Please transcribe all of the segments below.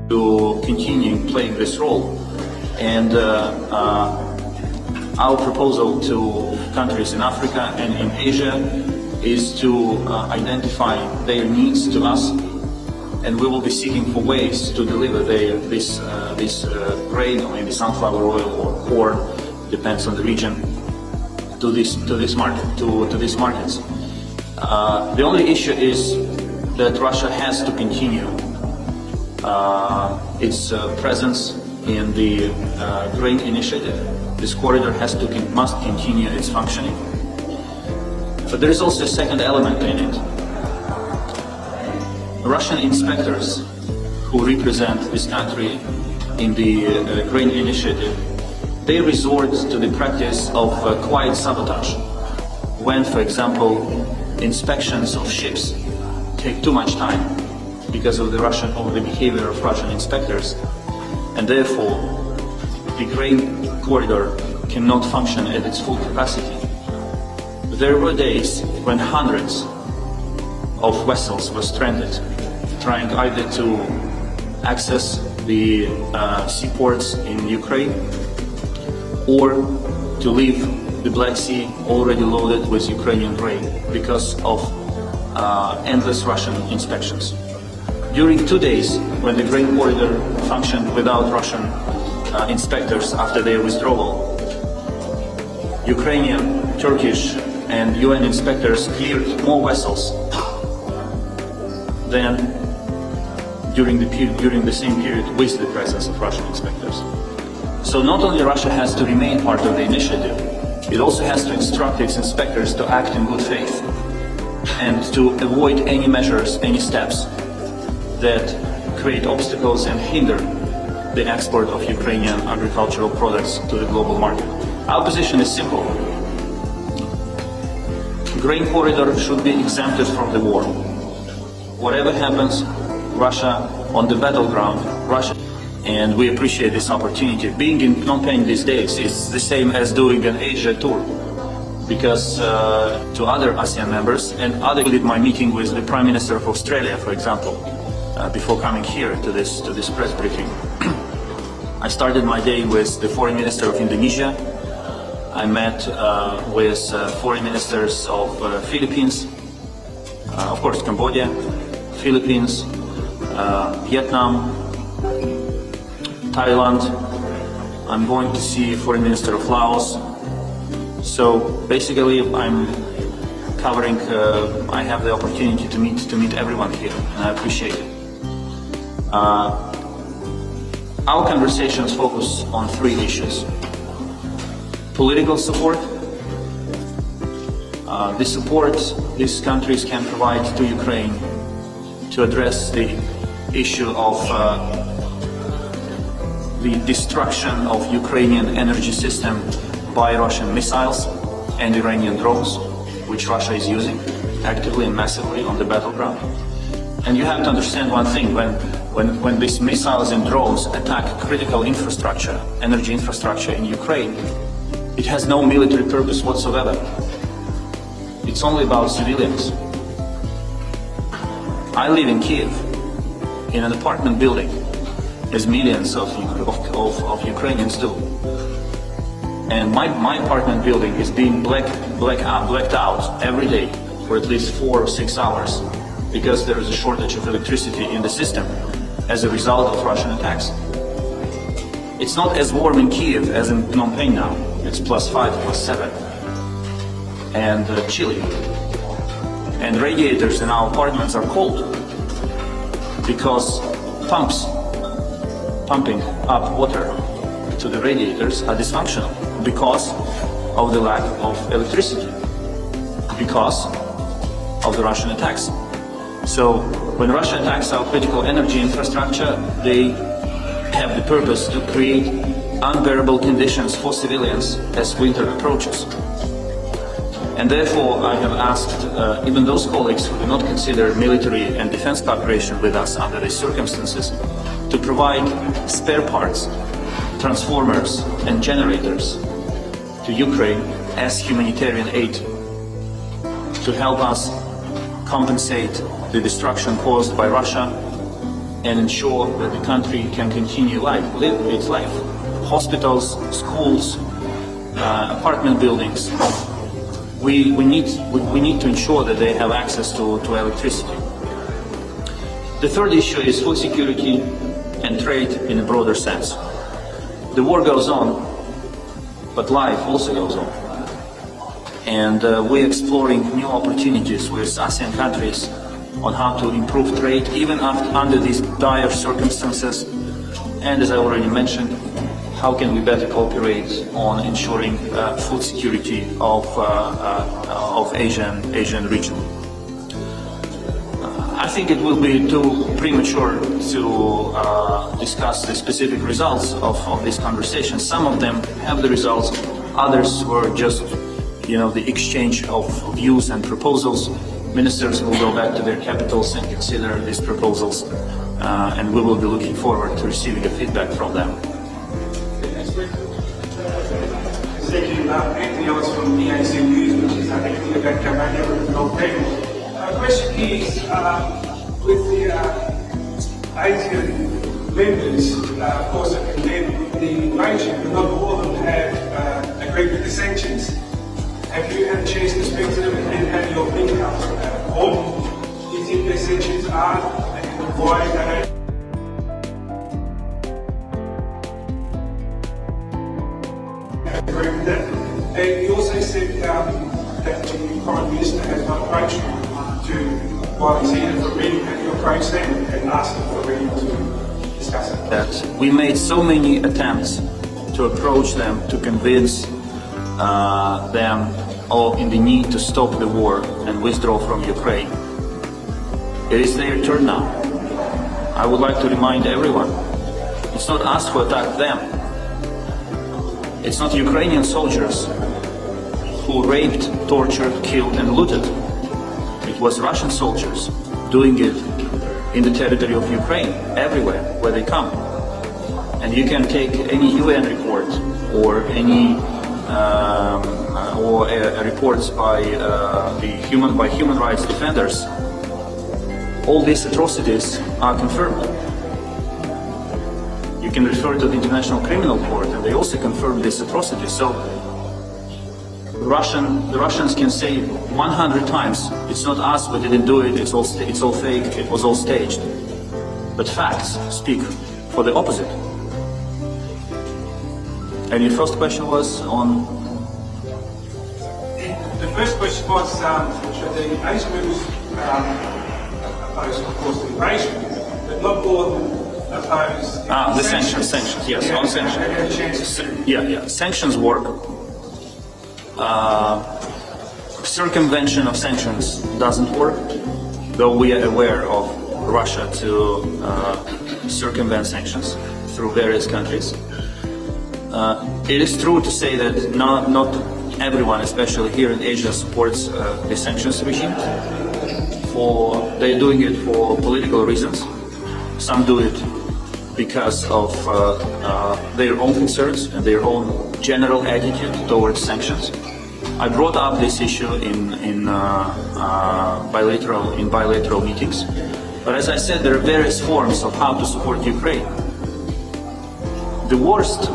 to continue playing this role. And our proposal to countries in Africa and in Asia is to identify their needs to us, and we will be seeking for ways to deliver this grain, or maybe sunflower oil or corn, depends on the region, to these markets. The only issue is that Russia has to continue its presence in the grain initiative. This corridor must continue its functioning. But there is also a second element in it. Russian inspectors who represent this country in the grain initiative, they resort to the practice of quiet sabotage. When, for example, inspections of ships take too much time because of the behavior of Russian inspectors, and therefore the grain corridor cannot function at its full capacity. There were days when hundreds of vessels were stranded, trying either to access the seaports in Ukraine or to leave the Black Sea already loaded with Ukrainian grain because of endless Russian inspections. During 2 days, when the grain corridor functioned without Russian inspectors after their withdrawal, Ukrainian, Turkish and UN inspectors cleared more vessels than during the same period with the presence of Russian inspectors. So not only Russia has to remain part of the initiative, it also has to instruct its inspectors to act in good faith and to avoid any measures, any steps that create obstacles and hinder the export of Ukrainian agricultural products to the global market. Our position is simple. Grain corridor should be exempted from the war. Whatever happens, Russia on the battleground, Russia. And we appreciate this opportunity. Being in Phnom Penh these days is the same as doing an Asia tour, because to other ASEAN members, and I did my meeting with the Prime Minister of Australia, for example, before coming here to this press briefing. I started my day with the Foreign Minister of Indonesia. I met with foreign ministers of Philippines, of course Cambodia, Philippines, Vietnam, Thailand. I'm going to see Foreign Minister of Laos. So basically I'm covering, I have the opportunity to meet everyone here, and I appreciate it. Our conversations focus on 3 issues. Political support, the support these countries can provide to Ukraine to address the issue of the destruction of Ukrainian energy system by Russian missiles and Iranian drones, which Russia is using actively and massively on the battleground. And you have to understand one thing, when these missiles and drones attack critical infrastructure, energy infrastructure in Ukraine, it has no military purpose whatsoever. It's only about civilians. I live in Kiev, in an apartment building, as millions of Ukrainians do. And my apartment building is being blacked out every day for at least 4 or 6 hours because there is a shortage of electricity in the system as a result of Russian attacks. It's not as warm in Kiev as in Phnom Penh now. It's +5, +7, and chilly. And radiators in our apartments are cold because pumping up water to the radiators are dysfunctional because of the lack of electricity, because of the Russian attacks. So when Russia attacks our critical energy infrastructure, they have the purpose to create unbearable conditions for civilians as winter approaches. And therefore I have asked even those colleagues who do not consider military and defense cooperation with us under these circumstances to provide spare parts, transformers and generators to Ukraine as humanitarian aid to help us compensate the destruction caused by Russia and ensure that the country can continue live its life. Hospitals, schools, apartment buildings. We need to ensure that they have access to electricity. The third issue is food security and trade in a broader sense. The war goes on, but life also goes on. And we're exploring new opportunities with ASEAN countries on how to improve trade even under these dire circumstances. And as I already mentioned, how can we better cooperate on ensuring food security of Asian region. I think it will be too premature to discuss the specific results of this conversation. Some of them have the results, others were just, the exchange of views and proposals. Ministers will go back to their capitals and consider these proposals, and we will be looking forward to receiving a feedback from them. Anthony Ellis from EAC News, which is anything about Cambodia with no people. My question is, with the Asian members, of course, that condemn the regime, but not all of them have agreed with the sanctions. Have you had a chance to speak to them and have your opinion on do you think the sanctions are and why they don't? Agree with that. And you also said that the Prime Minister has not approached you while he's here for a meeting. Have you approached them and asked them for a meeting to discuss it? That we made so many attempts to approach them, to convince them in the need to stop the war and withdraw from Ukraine. It is their turn now. I would like to remind everyone, it's not us who attacked them. It's not Ukrainian soldiers who raped, tortured, killed and looted. It was Russian soldiers doing it in the territory of Ukraine, everywhere where they come. And you can take any UN report or any reports by human rights defenders. All these atrocities are confirmed. You can refer to the International Criminal Court, and they also confirm this atrocity. So the Russians can say 100 times, it's not us, we didn't do it, it's all fake, it was all staged. But facts speak for the opposite. And your first question was on? The first question was, should the Asian members oppose, of course, the invasion, but not all of them oppose the sanctions, yes, on sanctions. Yeah, sanctions work. Circumvention of sanctions doesn't work, though we are aware of Russia to circumvent sanctions through various countries. It is true to say that not everyone, especially here in Asia, supports the sanctions regime. They're doing it for political reasons. Some do it because of their own concerns and their own general attitude towards sanctions. I brought up this issue in bilateral meetings. But as I said, there are various forms of how to support Ukraine. The worst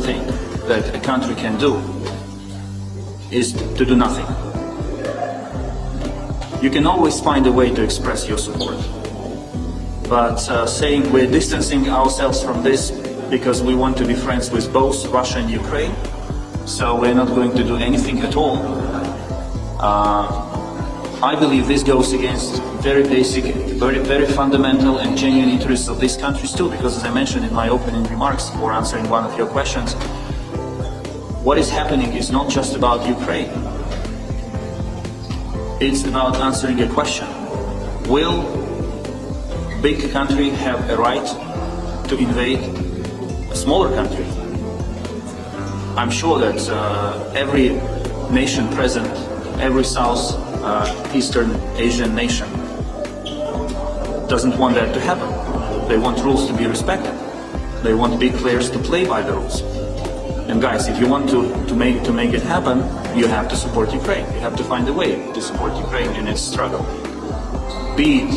thing that a country can do is to do nothing. You can always find a way to express your support. But saying we're distancing ourselves from this because we want to be friends with both Russia and Ukraine, so we're not going to do anything at all, I believe this goes against very basic, very fundamental and genuine interests of these countries too, because as I mentioned in my opening remarks or answering one of your questions, what is happening is not just about Ukraine. It's about answering a question. Will a big country have a right to invade a smaller country? I'm sure that every nation present, every Eastern Asian nation doesn't want that to happen. They want rules to be respected. They want big players to play by the rules. And guys, if you want to make it happen, you have to support Ukraine. You have to find a way to support Ukraine in its struggle. Be it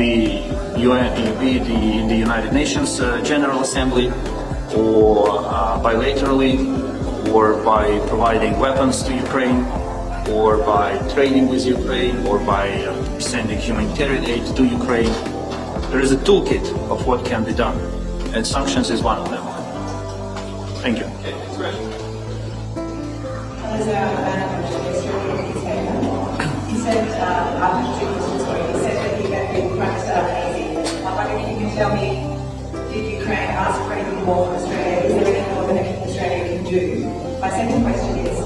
in the United Nations General Assembly, or bilaterally, or by providing weapons to Ukraine, or by trading with Ukraine, or by sending humanitarian aid to Ukraine. There is a toolkit of what can be done, and sanctions is one of them. Thank you. Okay, next question. He said, after the story, he said that he had been quite easy. I'm wondering if you can tell me, did Ukraine ask for any more from Australia? Is there any more that Australia can do? My second question is,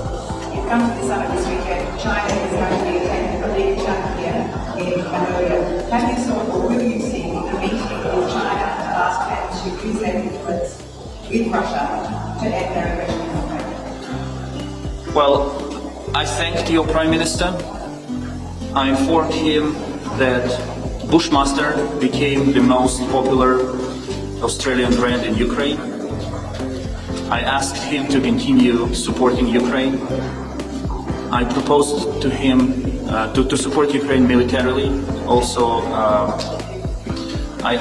you've come to the summit this weekend. China is going to be attending a big chunk here in Cambodia. Have you seen, or will you see, a meeting with China and ask them to use their influence with Russia to end their aggression in Ukraine? Well, I thanked your Prime Minister. I informed him that Bushmaster became the most popular Australian brand in Ukraine. I asked him to continue supporting Ukraine. I proposed to him to support Ukraine militarily. Also, I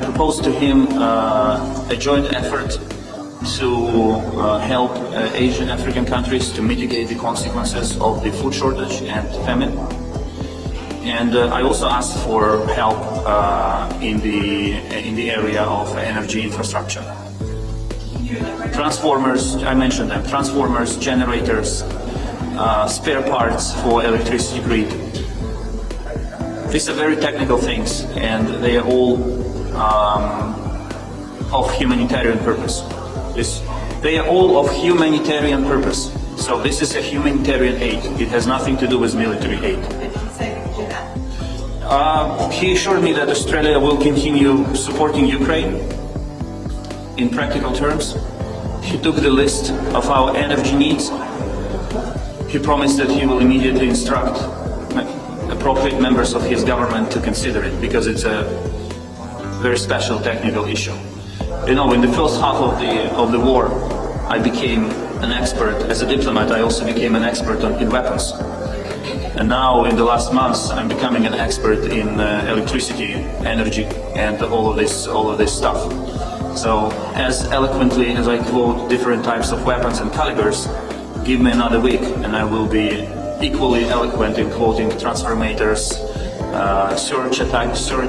proposed to him a joint effort to help Asian African countries to mitigate the consequences of the food shortage and famine. And I also asked for help in the area of energy infrastructure. Transformers, I mentioned them, transformers, generators, spare parts for electricity grid. These are very technical things, and they are all of humanitarian purpose. They are all of humanitarian purpose. So this is a humanitarian aid. It has nothing to do with military aid. He assured me that Australia will continue supporting Ukraine in practical terms. He took the list of our energy needs. He promised that he will immediately instruct appropriate members of his government to consider it, because it's a very special technical issue. You know, in the first half of the war, I became an expert. As a diplomat, I also became an expert in weapons. And now, in the last months, I'm becoming an expert in electricity, energy, and all of this stuff. So, as eloquently as I quote different types of weapons and calibers, give me another week, and I will be equally eloquent in quoting transformators, surge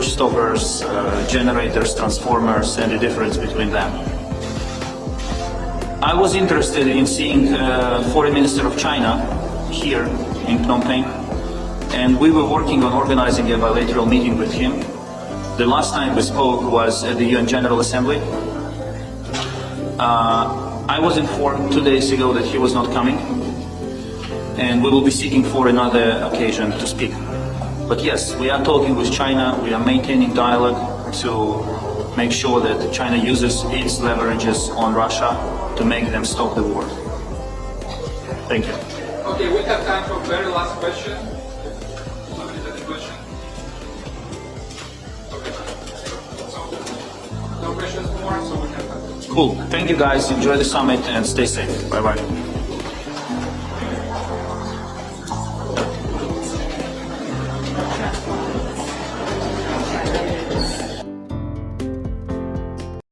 stoppers, generators, transformers, and the difference between them. I was interested in seeing Foreign Minister of China here in Phnom Penh, and we were working on organizing a bilateral meeting with him. The last time we spoke was at the UN General Assembly. I was informed 2 days ago that he was not coming, and we will be seeking for another occasion to speak. But yes, we are talking with China, we are maintaining dialogue to make sure that China uses its leverages on Russia to make them stop the war. Thank you. Okay, we have time for very last question. Somebody has a question? Okay. So, no questions more, so we can... Cool. Thank you guys. Enjoy the summit and stay safe. Bye-bye.